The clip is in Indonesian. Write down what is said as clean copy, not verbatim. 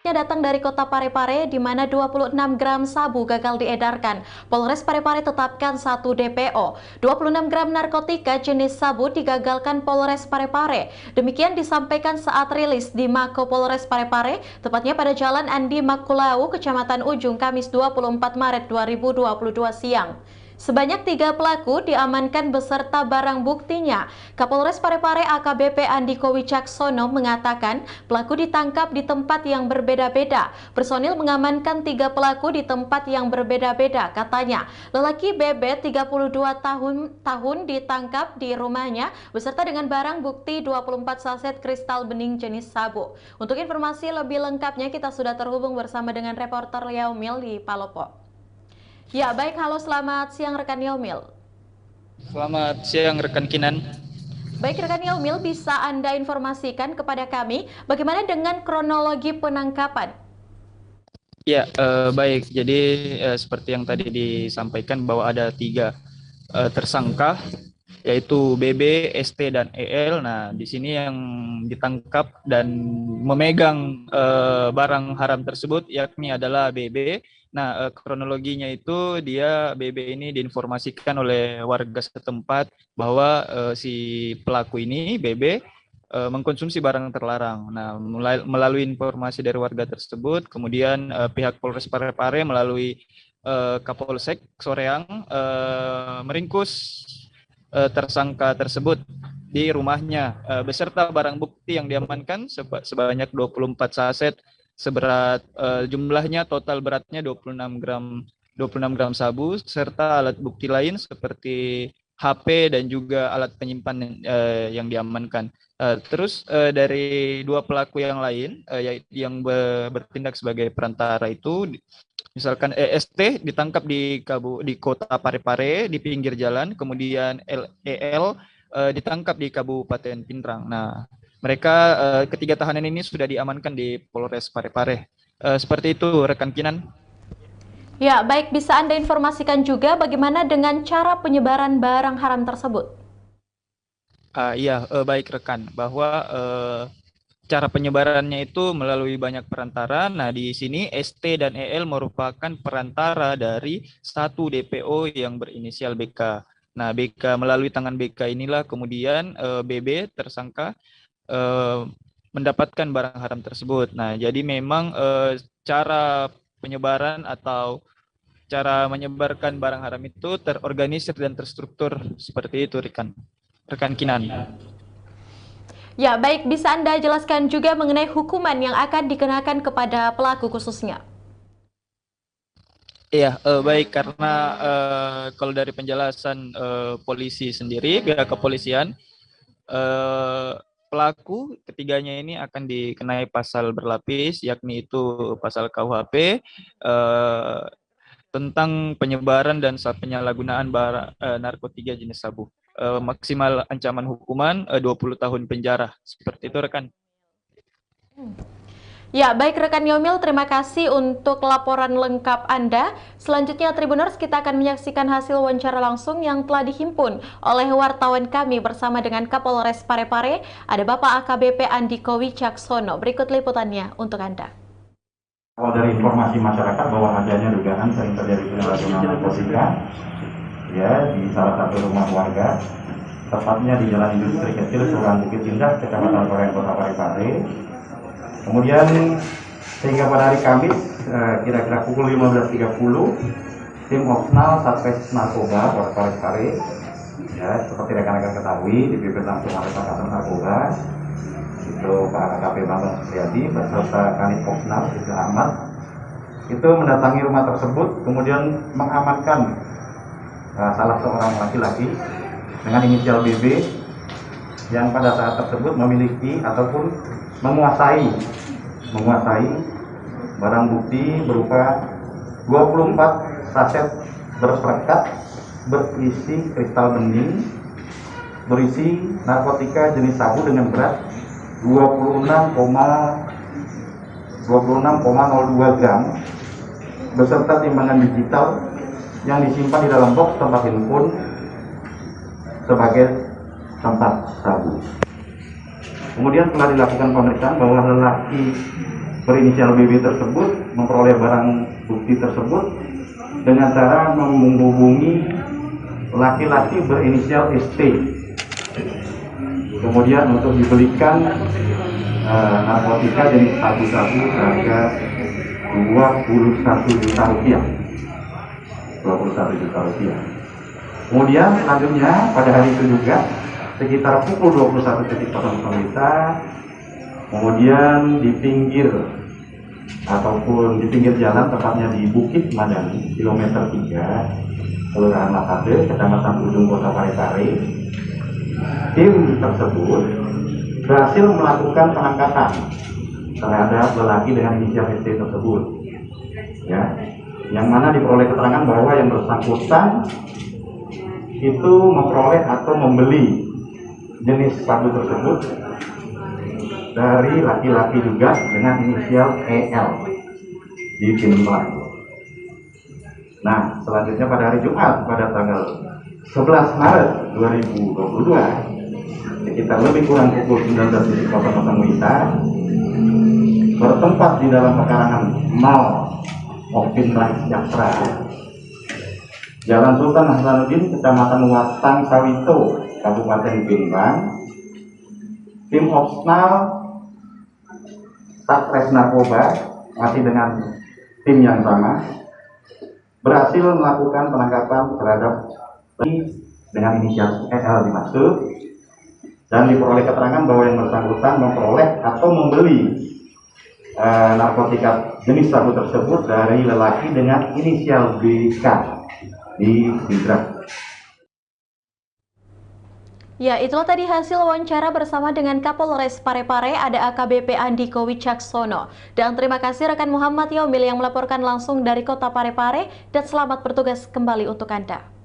banyaknya datang dari kota Parepare di mana 26 gram sabu gagal diedarkan. Polres Parepare tetapkan 1 DPO. 26 gram narkotika jenis sabu digagalkan Polres Parepare. Demikian disampaikan saat rilis di Mako Polres Parepare, tepatnya pada Jalan Andi Makulau, Kecamatan Ujung, Kamis 24 Maret 2022 siang. Sebanyak 3 pelaku diamankan beserta barang buktinya. Kapolres Parepare AKBP Andiko Wicaksono mengatakan pelaku ditangkap di tempat yang berbeda-beda. Personil mengamankan 3 pelaku di tempat yang berbeda-beda. Katanya, lelaki BB 32 tahun ditangkap di rumahnya beserta dengan barang bukti 24 saset kristal bening jenis sabu. Untuk informasi lebih lengkapnya kita sudah terhubung bersama dengan reporter Yaumil di Palopo. Ya, baik. Halo, selamat siang rekan Yaumil. Selamat siang rekan Kinan. Baik rekan Yaumil, bisa Anda informasikan kepada kami bagaimana dengan kronologi penangkapan? Ya, baik. Jadi seperti yang tadi disampaikan bahwa ada 3 tersangka, yaitu BB, ST, dan EL. Nah, di sini yang ditangkap dan memegang barang haram tersebut yakni adalah BB. Nah, kronologinya itu BB ini diinformasikan oleh warga setempat bahwa si pelaku ini BB mengkonsumsi barang terlarang. Nah, melalui informasi dari warga tersebut, kemudian pihak Polres Parepare melalui Kapolsek Soreang meringkus tersangka tersebut di rumahnya beserta barang bukti yang diamankan sebanyak 24 saset seberat jumlahnya total beratnya 26 gram sabu serta alat bukti lain seperti HP dan juga alat penyimpan yang diamankan. Terus dari 2 pelaku yang lain yang bertindak sebagai perantara itu, misalkan EST ditangkap di kota Parepare di pinggir jalan, kemudian EL ditangkap di Kabupaten Pindrang. Nah, mereka ketiga tahanan ini sudah diamankan di Polres Parepare. Seperti itu rekan Kinan. Ya, baik. Bisa Anda informasikan juga bagaimana dengan cara penyebaran barang haram tersebut? Baik rekan, bahwa cara penyebarannya itu melalui banyak perantara. Nah, di sini ST dan EL merupakan perantara dari 1 DPO yang berinisial BK. Nah, BK melalui tangan BK inilah kemudian BB tersangka mendapatkan barang haram tersebut. Nah, jadi memang cara penyebaran atau cara menyebarkan barang haram itu terorganisir dan terstruktur seperti itu, rekan Kinan. Ya, baik. Bisa Anda jelaskan juga mengenai hukuman yang akan dikenakan kepada pelaku khususnya? Iya, baik, karena kalau dari penjelasan polisi sendiri, pihak kepolisian, pelaku ketiganya ini akan dikenai pasal berlapis, yakni itu pasal KUHP tentang penyebaran dan penyalahgunaan narkotika jenis sabu. Maksimal ancaman hukuman 20 tahun penjara. Seperti itu rekan. Ya, baik rekan Yaumil, terima kasih untuk laporan lengkap Anda. Selanjutnya Tribuners, kita akan menyaksikan hasil wawancara langsung yang telah dihimpun oleh wartawan kami bersama dengan Kapolres Parepare, ada Bapak AKBP Andiko Wicaksono. Berikut liputannya untuk Anda. Kalau dari informasi masyarakat bahwa adanya dugaan sering terjadi penyalahgunaan narkotika ya di salah satu rumah warga, tepatnya di Jalan Industri Kecil Kelurahan Bukit Indah, Kecamatan Koreng, Kota Parepare. Kemudian sehingga pada hari Kamis kira-kira pukul 15.30 tim Opsnal Satres Narkoba Polres Parepare ya seperti rekan-rekan ketahui dipimpin langsung oleh Pakatan Narkoba itu Pak AKP Bambang Supriyadi beserta Kanit Opsnal itu Ahmad itu mendatangi rumah tersebut kemudian mengamankan salah seorang laki-laki dengan inisial BB yang pada saat tersebut memiliki ataupun menguasai barang bukti berupa 24 saset bersekat berisi kristal bening berisi narkotika jenis sabu dengan berat 26,02 gram beserta timbangan digital yang disimpan di dalam box tempat handphone sebagai tempat sabu. Kemudian telah dilakukan pemeriksaan bahwa lelaki berinisial BB tersebut memperoleh barang bukti tersebut dengan cara menghubungi laki-laki berinisial ST. Kemudian untuk dibelikan narkotika jenis sabu-sabu harga 21 juta rupiah. 21 juta rupiah. Kemudian selanjutnya pada hari itu juga sekitar pukul 21.00 WITA, kemudian di pinggir jalan, tepatnya di Bukit Madani, kilometer 3, Kelurahan Lakade, Kecamatan Ujung Kota Parepare, tim tersebut berhasil melakukan penangkapan terhadap lelaki dengan inisial ST tersebut, ya, yang mana diperoleh keterangan bahwa yang bersangkutan itu memperoleh atau membeli jenis sabu tersebut dari laki-laki juga dengan inisial EL di Pinbang. Nah, selanjutnya pada hari Jumat pada tanggal 11 Maret 2022 sekitar lebih kurang pukul 19.00 WITA, bertempat di dalam pekarangan Mall Pinbang Sejahtera, Jalan Sultan Hasanuddin, Kecamatan Watang Sawito, Kabupaten Pinbang, tim Opsnal Satres Narkoba masih dengan tim yang sama berhasil melakukan penangkapan terhadap dengan inisial EL dimaksud, dan diperoleh keterangan bahwa yang bersangkutan memperoleh atau membeli narkotika jenis sabu tersebut dari lelaki dengan inisial BK di Sidrap. Ya, itulah tadi hasil wawancara bersama dengan Kapolres Parepare, ada AKBP Andiko Wicaksono. Dan terima kasih rekan Muhammad Yomil yang melaporkan langsung dari kota Parepare, dan selamat bertugas kembali untuk Anda.